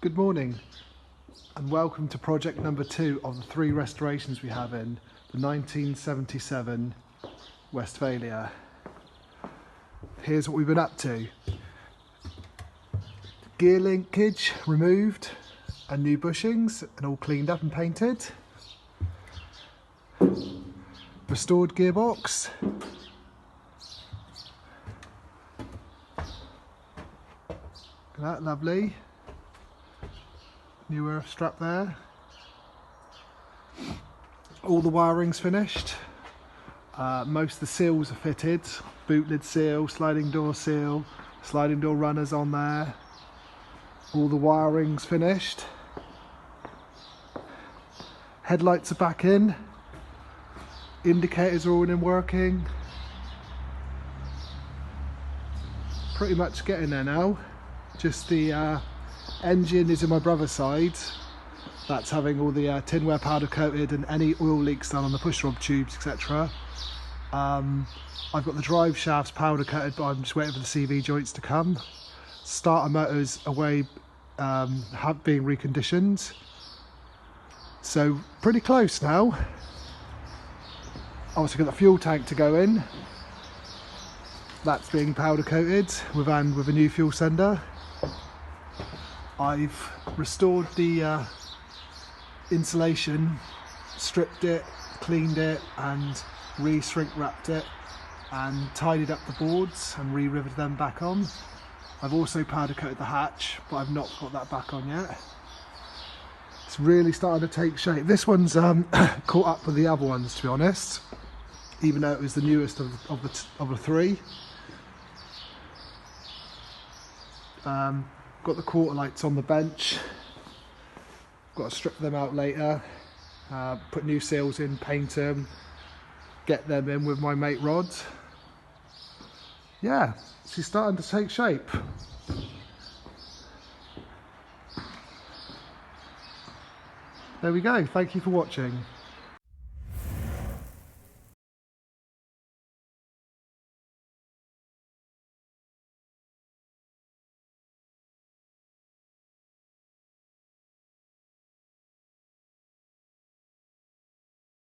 Good morning and welcome to project number 2 of the 3 restorations we have in the 1977 Westphalia. Here's what we've been up to. Gear linkage removed and new bushings and all cleaned up and painted. Restored gearbox. Look at that, lovely. New earth strap there. All the wiring's finished. Most of the seals are fitted. Boot lid seal, sliding door runners on there. All the wiring's finished. Headlights are back in. Indicators are all in working. Pretty much getting there now. Just the engine is in my brother's side. That's having all the tinware powder coated and any oil leaks done on the push rod tubes, etc. I've got the drive shafts powder coated, but I'm just waiting for the CV joints to come. Starter motors away, being reconditioned. So pretty close now. Obviously got the fuel tank to go in. That's being powder coated with a new fuel sender. I've restored the insulation, stripped it, cleaned it and re-shrink wrapped it and tidied up the boards and re-riveted them back on. I've also powder coated the hatch, but I've not got that back on yet. It's really starting to take shape. This one's caught up with the other ones, to be honest, even though it was the newest of the 3. Got the quarter lights on the bench. Got to strip them out later. Put new seals in, paint them, get them in with my mate Rod. Yeah, she's starting to take shape. There we go. Thank you for watching.